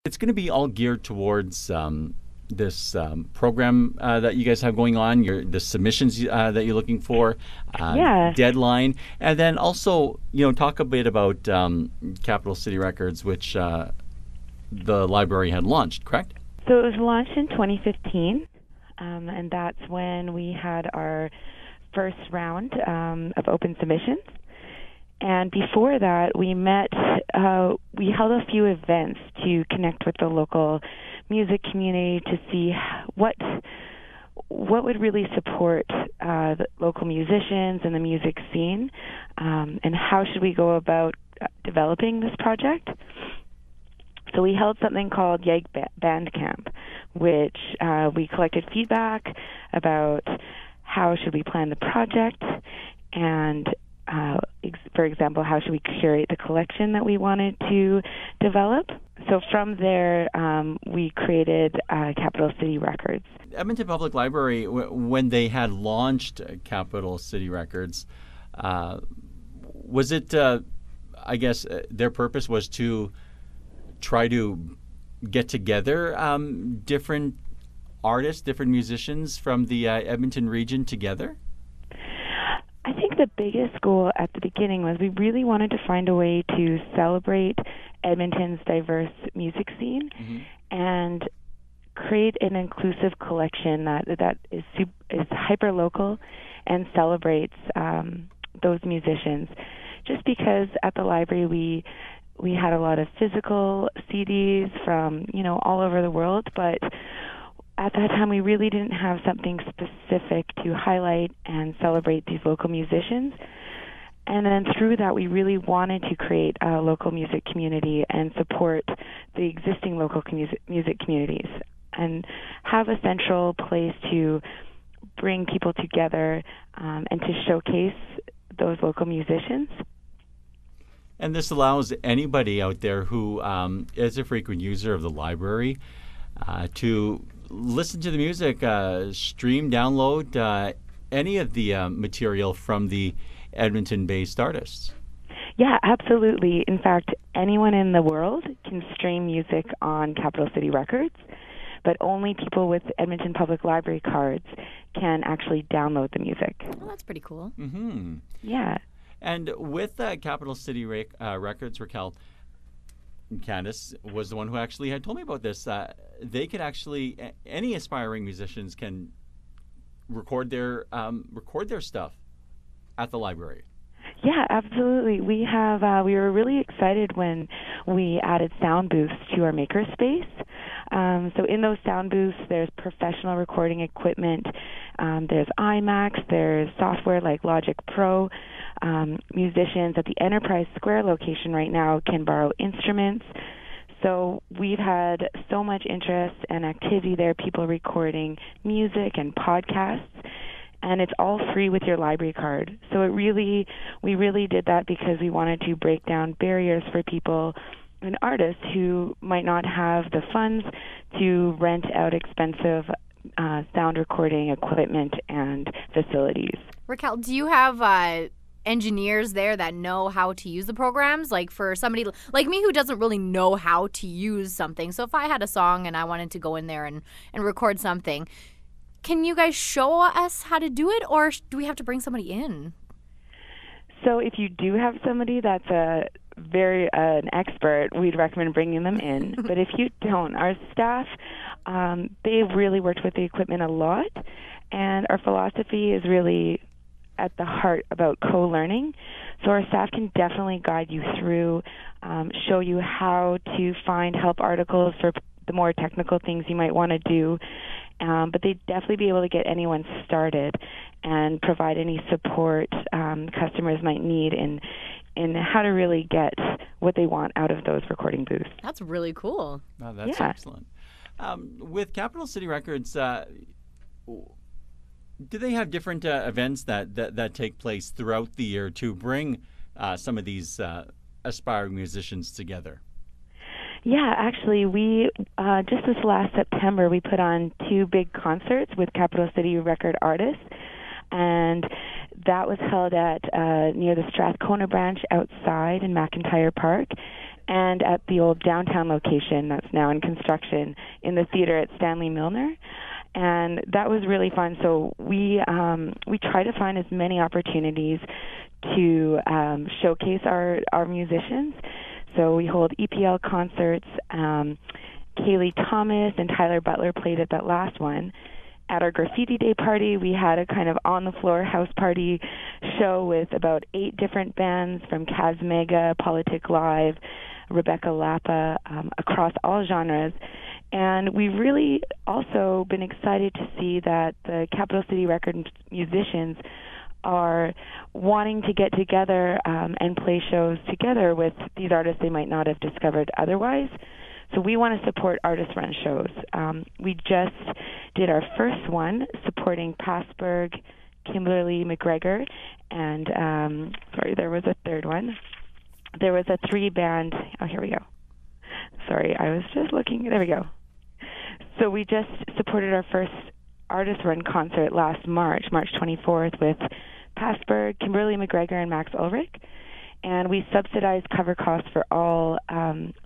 It's going to be all geared towards this program that you guys have going on, the submissions that you're looking for, deadline, and then also, talk a bit about Capital City Records, which the library had launched, correct? So it was launched in 2015, and that's when we had our first round of open submissions. And before that, we held a few events to connect with the local music community to see what would really support the local musicians and the music scene, and how should we go about developing this project. So we held something called Yeg Band Camp, which we collected feedback about how should we plan the project, and for example, how should we curate the collection that we wanted to develop. So from there, we created Capital City Records. Edmonton Public Library, when they had launched Capital City Records, was it, I guess, their purpose was to try to get together different artists, different musicians from the Edmonton region together? I think the biggest goal at the beginning was we really wanted to find a way to celebrate Edmonton's diverse music scene and create an inclusive collection that is hyper local and celebrates those musicians. Just because at the library we had a lot of physical CDs from all over the world, but at that time we really didn't have something specific to highlight and celebrate these local musicians. And then through that, we really wanted to create a local music community and support the existing local music communities and have a central place to bring people together and to showcase those local musicians. And this allows anybody out there who is a frequent user of the library to listen to the music, stream, download any of the material from the Edmonton-based artists. Yeah, absolutely. In fact, anyone in the world can stream music on Capital City Records, but only people with Edmonton Public Library cards can actually download the music. Oh, that's pretty cool. Mm-hmm. Yeah. And with Capital City Records, Raquel, Candace was the one who actually had told me about this. They could actually, any aspiring musicians can record their stuff at the library. Yeah, absolutely. We were really excited when we added sound booths to our makerspace. So in those sound booths, there's professional recording equipment. There's iMacs. There's software like Logic Pro. Musicians at the Enterprise Square location right now can borrow instruments. So we've had so much interest and activity there, people recording music and podcasts. And it's all free with your library card. So we really did that because we wanted to break down barriers for people and artists who might not have the funds to rent out expensive sound recording equipment and facilities. Raquel, do you have engineers there that know how to use the programs? Like for somebody like me who doesn't really know how to use something. So if I had a song and I wanted to go in there and record something, can you guys show us how to do it, or do we have to bring somebody in? So if you do have somebody that's an expert, we'd recommend bringing them in. But if you don't, our staff, they've really worked with the equipment a lot, and our philosophy is really at the heart about co-learning. So our staff can definitely guide you through, show you how to find help articles for the more technical things you might want to do. But they'd definitely be able to get anyone started and provide any support customers might need in how to really get what they want out of those recording booths. That's really cool. Oh, that's excellent. With Capital City Records, do they have different events that take place throughout the year to bring some of these aspiring musicians together? Yeah, actually, we just this last September, we put on 2 big concerts with Capital City Record artists, and that was held at near the Strathcona branch outside in McIntyre Park, and at the old downtown location that's now in construction in the theater at Stanley Milner. And that was really fun. So we try to find as many opportunities to showcase our musicians. So we hold EPL concerts. Kaylee Thomas and Tyler Butler played at that last one. At our Graffiti Day party, we had a kind of on-the-floor house party show with about 8 different bands from Kaz Mega, Politic Live, Rebecca Lapa, across all genres. And we've really also been excited to see that the Capital City Records musicians are wanting to get together and play shows together with these artists they might not have discovered otherwise. So we want to support artist-run shows. We just did our first one supporting Passberg, Kimberly McGregor, and there was a third one. There was a 3-band. Oh, here we go. Sorry, I was just looking. There we go. So we just supported our first artist-run concert last March 24th, with Passberg, Kimberly McGregor, and Max Ulrich. And we subsidized cover costs for all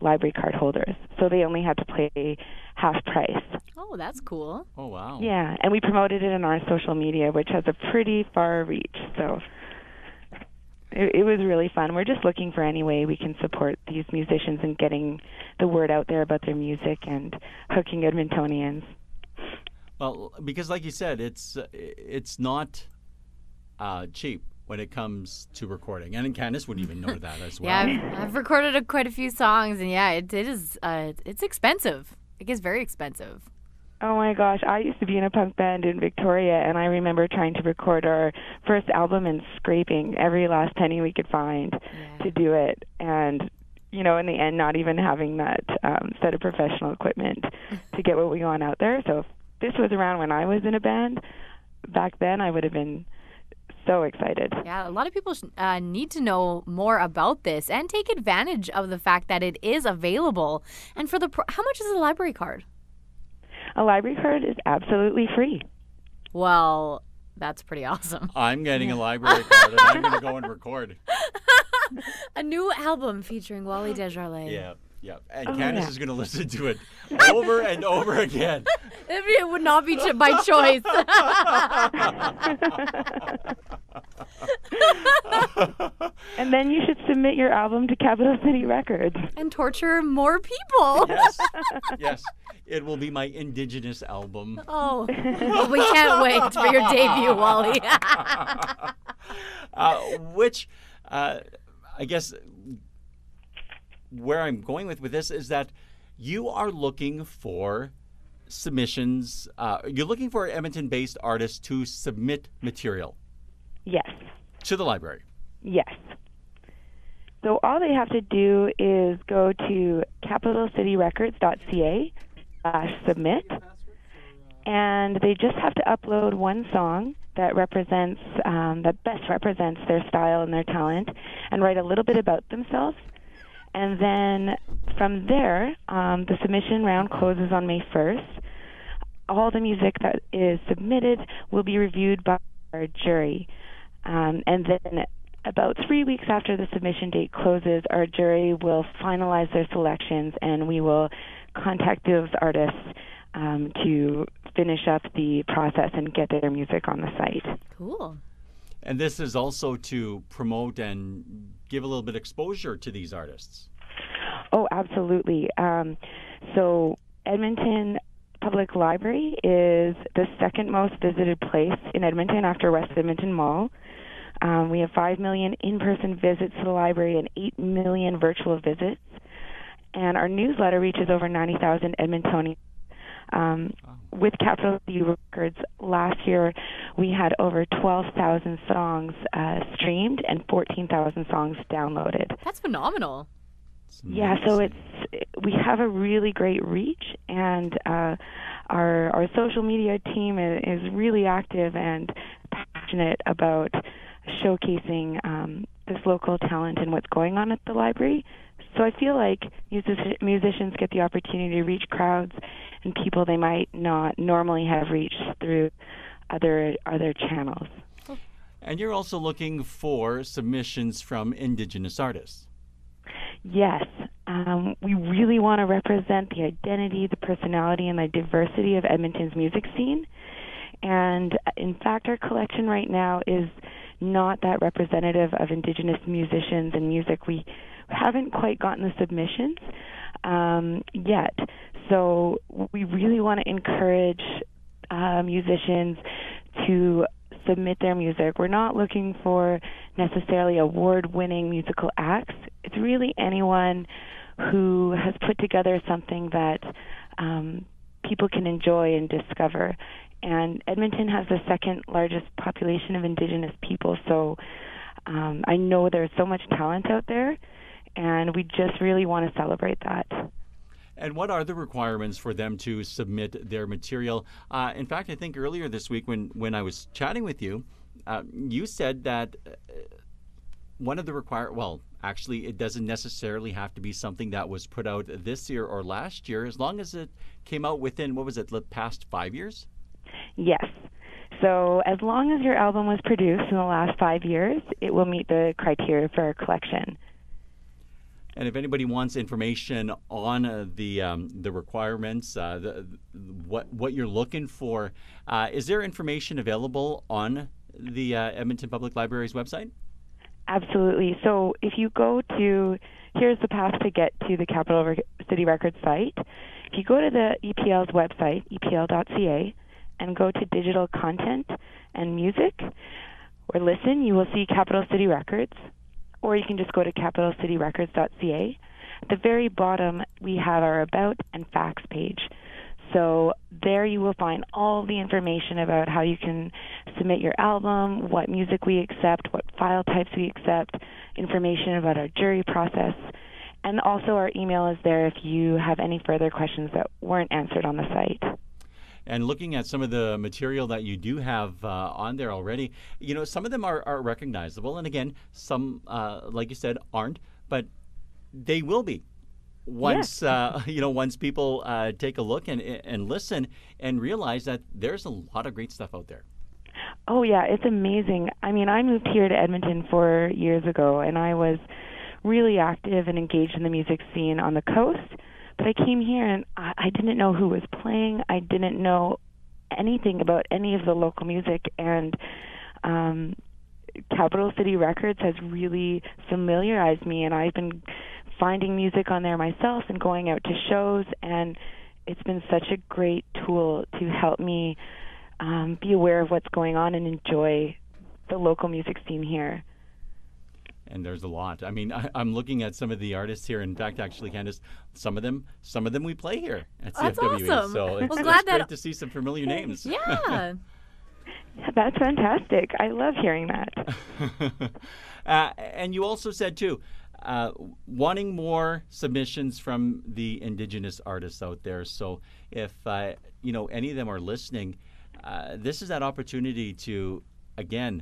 library card holders. So they only had to pay half price. Oh, that's cool. Oh, wow. Yeah, and we promoted it on our social media, which has a pretty far reach. So it was really fun. We're just looking for any way we can support these musicians and getting the word out there about their music and hooking Edmontonians. Well, because like you said, it's not cheap when it comes to recording. And Candice would even know that as well. Yeah, I've recorded quite a few songs, and yeah, it is. It's expensive. It gets very expensive. Oh my gosh, I used to be in a punk band in Victoria, and I remember trying to record our first album and scraping every last penny we could find to do it. And, in the end, not even having that set of professional equipment to get what we want out there. So if this was around when I was in a band, back then I would have been so excited. Yeah, a lot of people need to know more about this and take advantage of the fact that it is available. And for how much is a library card? A library card is absolutely free. Well, that's pretty awesome. I'm getting a library card, and I'm going to go and record. A new album featuring Wally Desjardins. Yeah. And Candice is going to listen to it over and over again. It would not be by choice. And then you should submit your album to Capital City Records. And torture more people. Yes. It will be my Indigenous album. Oh, well, we can't wait for your debut, Wally. Which, I guess, where I'm going with this is that you are looking for submissions. You're looking for Edmonton-based artists to submit material. Yes. To the library. Yes. So all they have to do is go to capitalcityrecords.ca/submit, and they just have to upload one song that best represents their style and their talent, and write a little bit about themselves. And then from there, the submission round closes on May 1st. All the music that is submitted will be reviewed by our jury. And then about 3 weeks after the submission date closes, our jury will finalize their selections, and we will contact those artists to finish up the process and get their music on the site. Cool. And this is also to promote and give a little bit of exposure to these artists. Oh, absolutely. So Edmonton Public Library is the second most visited place in Edmonton after West Edmonton Mall. We have 5 million in-person visits to the library and 8 million virtual visits. And our newsletter reaches over 90,000 Edmontonians. With Capital City Records, last year we had over 12,000 songs streamed and 14,000 songs downloaded. That's phenomenal. Yeah, so we have a really great reach, and our social media team is really active and passionate about showcasing this local talent and what's going on at the library. So I feel like musicians get the opportunity to reach crowds and people they might not normally have reached through other channels. And you're also looking for submissions from Indigenous artists. Yes. We really want to represent the identity, the personality, and the diversity of Edmonton's music scene. And in fact, our collection right now is not that representative of Indigenous musicians and music. We haven't quite gotten the submissions yet. So we really want to encourage musicians to submit their music. We're not looking for necessarily award-winning musical acts. It's really anyone who has put together something that people can enjoy and discover. And Edmonton has the second largest population of Indigenous people, so I know there's so much talent out there, and we just really want to celebrate that. And what are the requirements for them to submit their material? In fact, I think earlier this week when I was chatting with you, you said that one of the actually, it doesn't necessarily have to be something that was put out this year or last year, as long as it came out within, the past 5 years? Yes. So as long as your album was produced in the last 5 years, it will meet the criteria for our collection. And if anybody wants information on the requirements, what you're looking for, is there information available on the Edmonton Public Library's website? Absolutely. So if you go to, here's the path to get to the Capital City Records site. If you go to the EPL's website, epl.ca, and go to digital content and music, or listen, you will see Capital City Records, or you can just go to capitalcityrecords.ca. At the very bottom, we have our About and Facts page. So there you will find all the information about how you can submit your album, what music we accept, what file types we accept, information about our jury process, and also our email is there if you have any further questions that weren't answered on the site. And looking at some of the material that you do have on there already, some of them are recognizable. And again, some, like you said, aren't, but they will be once, once people take a look and listen and realize that there's a lot of great stuff out there. Oh, yeah, it's amazing. I mean, I moved here to Edmonton 4 years ago, and I was really active and engaged in the music scene on the coast. But I came here and I didn't know who was playing. I didn't know anything about any of the local music. And Capital City Records has really familiarized me, and I've been finding music on there myself and going out to shows. And it's been such a great tool to help me be aware of what's going on and enjoy the local music scene here. And there's a lot. I mean, I'm looking at some of the artists here. In fact, actually, Candace, some of them we play here at CFWE. That's awesome. So it's great to see some familiar names. Yeah. That's fantastic. I love hearing that. And you also said, too, wanting more submissions from the Indigenous artists out there. So if, any of them are listening, this is that opportunity to, again,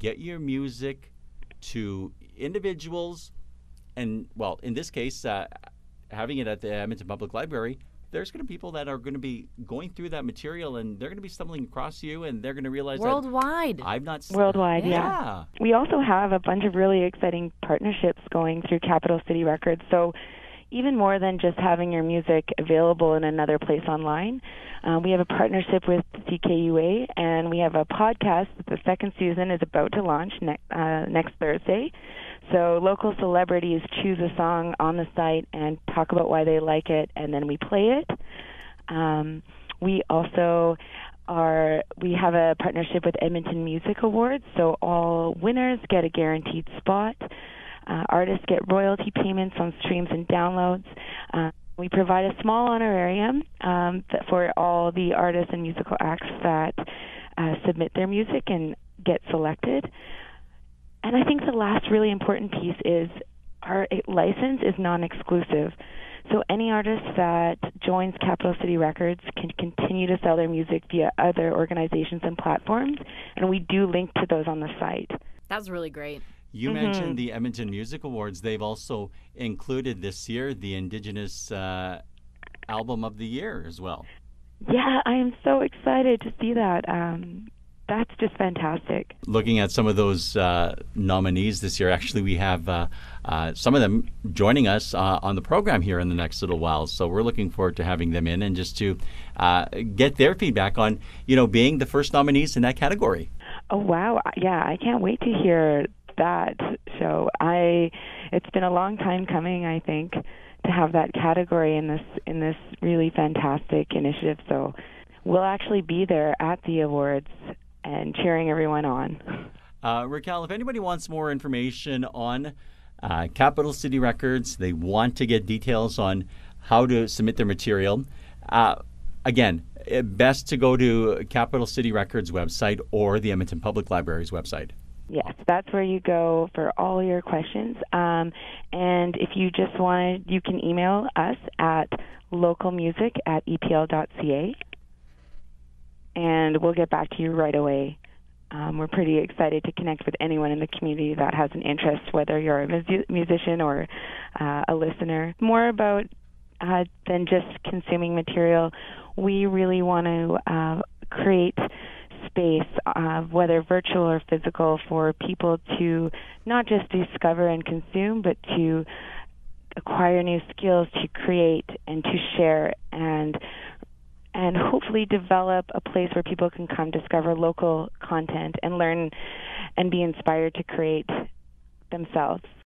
get your music to individuals, and in this case, having it at the Edmonton Public Library, there's going to be people that are going to be going through that material, and they're going to be stumbling across you, and they're going to realize worldwide. I've not worldwide. Yeah. We also have a bunch of really exciting partnerships going through Capital City Records. So even more than just having your music available in another place online, we have a partnership with CKUA, and we have a podcast. The second season is about to launch next Thursday. So local celebrities choose a song on the site and talk about why they like it, and then we play it. We also we have a partnership with Edmonton Music Awards, so all winners get a guaranteed spot. Artists get royalty payments on streams and downloads. We provide a small honorarium for all the artists and musical acts that submit their music and get selected. And I think the last really important piece is our license is non-exclusive. So any artist that joins Capital City Records can continue to sell their music via other organizations and platforms, and we do link to those on the site. That's really great. You mentioned the Edmonton Music Awards. They've also included this year the Indigenous Album of the Year as well. Yeah, I am so excited to see that. that's just fantastic. Looking at some of those nominees this year, actually, we have some of them joining us on the program here in the next little while. So we're looking forward to having them in and just to get their feedback on, being the first nominees in that category. Oh, wow. Yeah, I can't wait to hear that show. It's been a long time coming, I think, to have that category in this really fantastic initiative. So we'll actually be there at the awards and cheering everyone on. Raquel, if anybody wants more information on Capital City Records, they want to get details on how to submit their material, again, best to go to Capital City Records website or the Edmonton Public Library's website. Yes, that's where you go for all your questions. And if you just want, you can email us at localmusic@epl.ca, and we'll get back to you right away. We're pretty excited to connect with anyone in the community that has an interest, whether you're a musician or a listener. More about than just consuming material. We really want to create space, whether virtual or physical, for people to not just discover and consume, but to acquire new skills, to create and to share, and hopefully develop a place where people can come discover local content and learn and be inspired to create themselves.